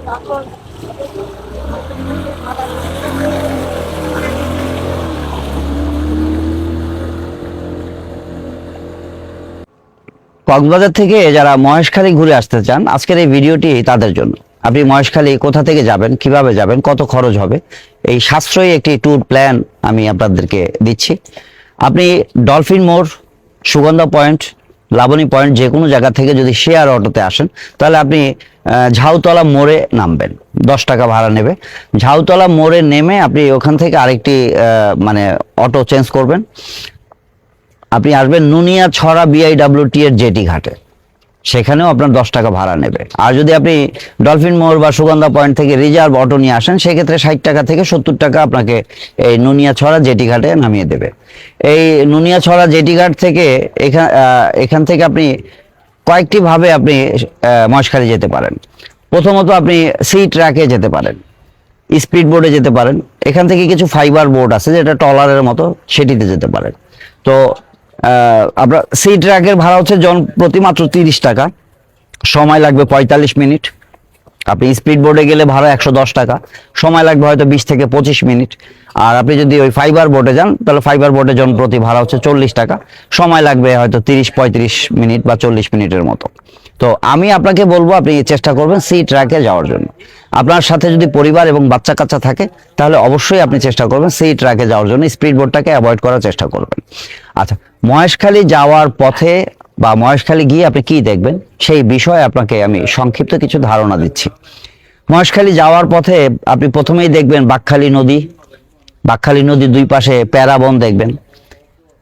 কক্সবাজার থেকে যারা মহেশখালী ঘুরে আসতে চান, আজকের এই ভিডিওটি তাদের জন্য। আপনি মহেশখালী কোথা থেকে যাবেন, কিভাবে যাবেন, কত খরচ হবে, এই সাশ্রয়ী একটি ট্যুর প্ল্যান আমি আপনাদেরকে দিচ্ছি। আপনি ডলফিন মোড়, সুগন্ধা পয়েন্ট, লাবণী পয়েন্ট যে কোনো জায়গা থেকে যদি শেয়ার অটোতে আসেন, তাহলে আপনি ঝাউতলা মোড়ে নামবেন, 10 টাকা ভাড়া নেবে। ঝাউতলা মোড়ে নেমে আপনি ওখান থেকে আরেকটি মানে অটো চেঞ্জ করবেন, আপনি আসবেন নুনিয়াছড়া BIWT এর জেটি ঘাটে, সেখানেও আপনার 10 টাকা ভাড়া নেবে। আর যদি আপনি ডলফিন মোড় বা সুগন্ধা পয়েন্ট থেকে রিজার্ভ অটো নিয়ে আসেন, সেক্ষেত্রে 60 টাকা থেকে 70 টাকা আপনাকে এই নুনিয়াছড়া জেটি ঘাটে নামিয়ে দেবে। এই নুনিয়াছড়া জেটি ঘাট থেকে এখান থেকে আপনি কয়েকটি ভাবে আপনি মহেশখালী যেতে পারেন। প্রথমত আপনি সি ট্র্যাকে যেতে পারেন, স্পিড বোর্ডে যেতে পারেন। এখান থেকে কিছু ফাইবার বোর্ড আছে যেটা ট্রলারের মতো, সেটিতে যেতে পারেন। তো আপনার সি ট্র্যাকের ভাড়া হচ্ছে জন প্রতি মাত্র 30 টাকা, সময় লাগবে 45 মিনিট। আপনি স্পিড বোর্ডে গেলে ভাড়া 110 টাকা, সময় লাগবে হয়তো 20 থেকে 25 মিনিট। আর আপনি যদি ওই ফাইবার বোর্ডে যান, তাহলে ফাইবার বোর্ডে জন প্রতি ভাড়া হচ্ছে 40 টাকা, সময় লাগবে হয়তো 30-35 মিনিট বা 40 মিনিটের মতো। তো আমি আপনাকে বলবো আপনি চেষ্টা করবেন সি ট্র্যাকে যাওয়ার জন্য। আপনার সাথে যদি পরিবার এবং বাচ্চা কাচ্চা থাকে, তাহলে অবশ্যই আপনি চেষ্টা করবেন সি ট্র্যাকে যাওয়ার জন্য, স্পিড বোর্ডটাকে অ্যাভয়েড করার চেষ্টা করবেন। আচ্ছা, মহেশখালী যাওয়ার পথে বা মহেশখালী গিয়ে আপনি কি দেখবেন, সেই বিষয়ে আপনাকে আমি সংক্ষিপ্ত কিছু ধারণা দিচ্ছি। মহেশখালী যাওয়ার পথে আপনি প্রথমেই দেখবেন বাঁকখালী নদী। বাঁকখালী নদীর দুই পাশে প্যারাবন দেখবেন।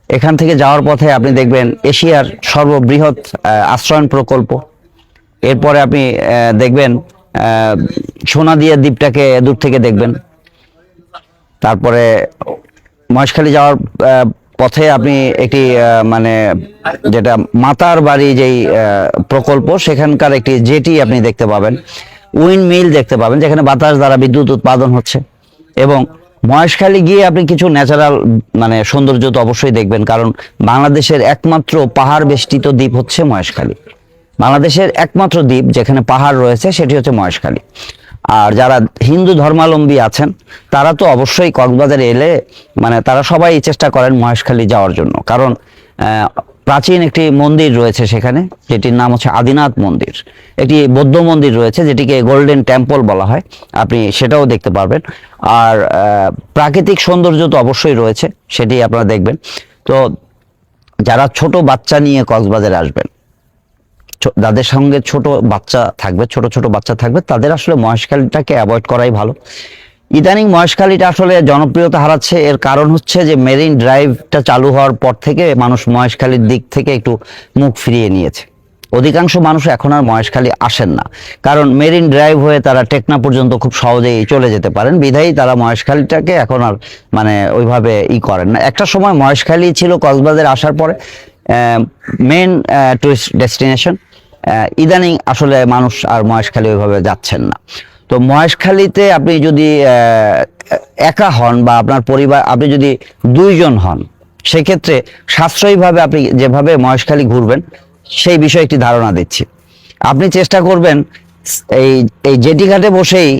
এখান থেকে যাওয়ার পথে আপনি দেখবেন এশিয়ার সর্ববৃহৎ আশ্রয়ণ প্রকল্প। এরপরে আপনি দেখবেন সোনাদিয়া দ্বীপটাকে দূর থেকে দেখবেন। তারপরে মহেশখালী যাওয়ার পথে আপনি একটি মানে যেটা মাতার বাড়ি যেই প্রকল্প, সেখানকার একটি জেটি আপনি দেখতে পাবেন, উইন্ড মিল দেখতে পাবেন যেখানে বাতাস দ্বারা বিদ্যুৎ উৎপাদন হচ্ছে। এবং মহেশখালী গিয়ে আপনি কিছু ন্যাচারাল মানে সৌন্দর্য তো অবশ্যই দেখবেন, কারণ বাংলাদেশের একমাত্র পাহাড় বেষ্টিত দ্বীপ হচ্ছে মহেশখালী। বাংলাদেশের একমাত্র দ্বীপ যেখানে পাহাড় রয়েছে সেটি হচ্ছে মহেশখালী। আর যারা হিন্দু ধর্মাবলম্বী আছেন, তারা তো অবশ্যই কক্সবাজারে এলে মানে তারা সবাই চেষ্টা করেন মহেশখালী যাওয়ার জন্য, কারণ প্রাচীন একটি মন্দির রয়েছে সেখানে, যেটির নাম হচ্ছে আদিনাথ মন্দির। একটি বৌদ্ধ মন্দির রয়েছে যেটিকে গোল্ডেন টেম্পল বলা হয়, আপনি সেটাও দেখতে পারবেন। আর প্রাকৃতিক সৌন্দর্য তো অবশ্যই রয়েছে, সেটি আপনারা দেখবেন। তো যারা ছোট বাচ্চা নিয়ে কক্সবাজারে আসবেন, যাদের সঙ্গে ছোট বাচ্চা থাকবে, ছোট ছোট বাচ্চা থাকবে, তাদের আসলে মহেশখালীটাকে অ্যাভয়েড করাই ভালো। ইদানিং মহেশখালীটা আসলে জনপ্রিয়তা হারাচ্ছে, এর কারণ হচ্ছে যে মেরিন ড্রাইভটা চালু হওয়ার পর থেকে মানুষ মহেশখালীর দিক থেকে একটু মুখ ফিরিয়ে নিয়েছে। অধিকাংশ মানুষ এখন আর মহেশখালী আসেন না, কারণ মেরিন ড্রাইভ হয়ে তারা টেকনা পর্যন্ত খুব সহজেই চলে যেতে পারেন, বিধায়ী তারা মহেশখালীটাকে এখন আর মানে ওইভাবে করেন না। একটা সময় মহেশখালী ছিল কক্সবাজারে আসার পরে মেন টুরিস্ট ডেস্টিনেশন। ইদানিং আসলে মানুষ আর মহেশখালী ওইভাবে যাচ্ছেন না। তো মহেশখালীতে আপনি যদি একা হন বা আপনার পরিবার, আপনি যদি 2 জন হন, সেক্ষেত্রে সাশ্রয়ীভাবে আপনি যেভাবে মহেশখালী ঘুরবেন সেই বিষয়ে একটি ধারণা দিচ্ছি। আপনি চেষ্টা করবেন এই জেটি ঘাটে বসেই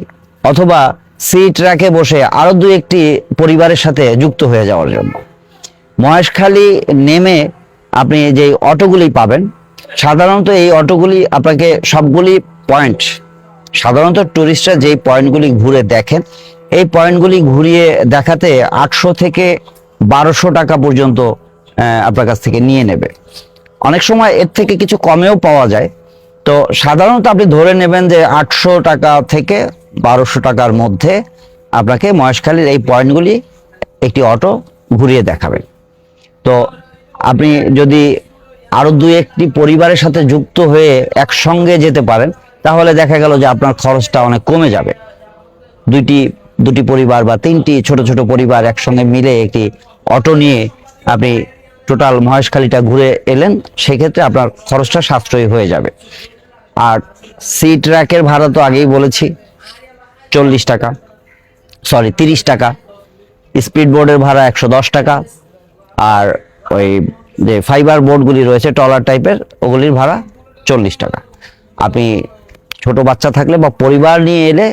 অথবা সি ট্র্যাকে বসে আরো 2-1টি পরিবারের সাথে যুক্ত হয়ে যাওয়ার জন্য। মহেশখালী নেমে আপনি যে অটোগুলি পাবেন, সাধারণত এই অটোগুলি আপনাকে সবগুলি পয়েন্ট, সাধারণত টুরিস্টরা যেই পয়েন্টগুলি ঘুরে দেখেন, এই পয়েন্টগুলি ঘুরিয়ে দেখাতে 800 থেকে 1200 টাকা পর্যন্ত আপনার কাছ থেকে নিয়ে নেবে। অনেক সময় এর থেকে কিছু কমেও পাওয়া যায়। তো সাধারণত আপনি ধরে নেবেন যে 800 টাকা থেকে 1200 টাকার মধ্যে আপনাকে মহেশখালীর এই পয়েন্টগুলি একটি অটো ঘুরিয়ে দেখাবে। তো আপনি যদি আরো 2-1টি পরিবারের সাথে যুক্ত হয়ে একসঙ্গে যেতে পারেন, তাহলে দেখা গেল যে আপনার খরচটা অনেক কমে যাবে। দুটি পরিবার বা 3টি ছোট ছোট পরিবার একসঙ্গে মিলে একটি অটো নিয়ে আপনি টোটাল মহেশখালীটা ঘুরে এলেন, সেক্ষেত্রে আপনার খরচটা সাশ্রয়ী হয়ে যাবে। আর সি ট্র্যাকের ভাড়া তো আগেই বলেছি 30 টাকা। স্পিড বোর্ডের ভাড়া 110 টাকা। আর ওই যে ফাইবার বোর্ডগুলি রয়েছে ট্রলার টাইপের, ওগুলির ভাড়া 40 টাকা। আপনি ছোট বাচ্চা থাকলে বা পরিবার নিয়ে এলে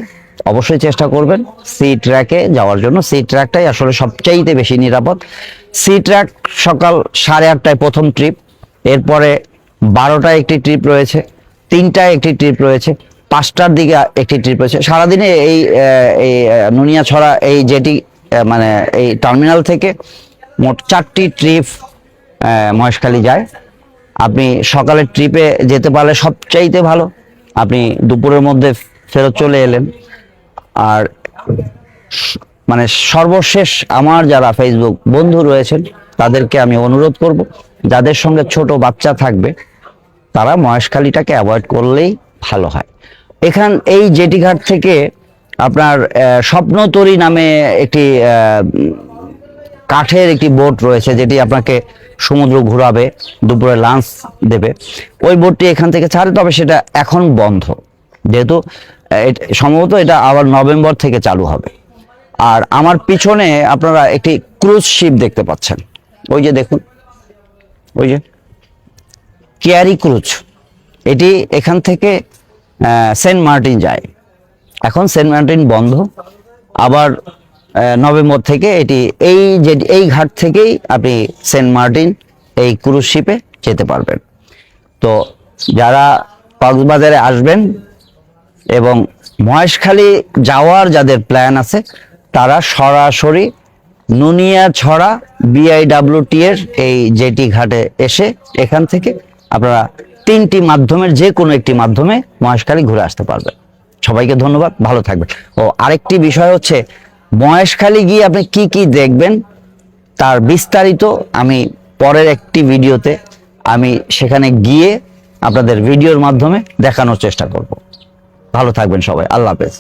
অবশ্যই চেষ্টা করবেন সি ট্র্যাকে যাওয়ার জন্য। সি ট্র্যাকটাই আসলে সবচাইতে বেশি নিরাপদ। সি ট্র্যাক সকাল 8:30টায় প্রথম ট্রিপ, এরপরে 12টায় একটি ট্রিপ রয়েছে, 3টায় একটি ট্রিপ রয়েছে, 5টার দিকে একটি ট্রিপ রয়েছে। সারাদিনে এই নুনিয়াছড়া এই জেটি মানে এই টার্মিনাল থেকে মোট 4টি ট্রিপ মহেশখালী যায়। আপনি সকালের ট্রিপে যেতে পারলে সবচাইতে ভালো, আপনি দুপুরের মধ্যে ফেরত চলে এলেন। আর মানে সর্বশেষ আমার যারা ফেসবুক বন্ধু রয়েছেন তাদেরকে আমি অনুরোধ করব, যাদের সঙ্গে ছোট বাচ্চা থাকবে তারা মহেশখালীটাকে অ্যাভয়েড করলেই ভালো হয়। এই জেটিঘাট থেকে আপনার স্বপ্নতরী নামে একটি কাঠের একটি বোট রয়েছে, যেটি আপনাকে সমুদ্র ঘোরাবে, দুপুরে লাঞ্চ দেবে। ওই বোটটি এখান থেকে ছাড়ে, তবে সেটা এখন বন্ধ, যেহেতু সম্ভবত এটা আবার নভেম্বর থেকে চালু হবে। আর আমার পিছনে আপনারা একটি ক্রুজ শিপ দেখতে পাচ্ছেন, ওই যে দেখুন, ওই যে কেয়ারি ক্রুজ, এটি এখান থেকে সেন্ট মার্টিন যায়। এখন সেন্ট মার্টিন বন্ধ, আবার নভেম্বর থেকে এটি এই ঘাট থেকেই আপনি সেন্ট মার্টিন এই ক্রুজ শিপে যেতে পারবেন। তো যারা কক্সবাজারে আসবেন এবং মহেশখালী যাওয়ার যাদের প্ল্যান আছে তারা সরাসরি নুনিয়াছড়া BIWT এর এই জেটি ঘাটে এসে এখান থেকে আপনারা 3টি মাধ্যমের যে কোনো একটি মাধ্যমে মহেশখালী ঘুরে আসতে পারবেন। সবাইকে ধন্যবাদ, ভালো থাকবেন। ও আরেকটি বিষয় হচ্ছে, মহেশখালী গিয়ে আপনি কি কি দেখবেন তার বিস্তারিত আমি পরের একটি ভিডিওতে আমি সেখানে গিয়ে আপনাদের ভিডিওর মাধ্যমে দেখানোর চেষ্টা করব। ভালো থাকবেন সবাই, আল্লাহ হাফেজ।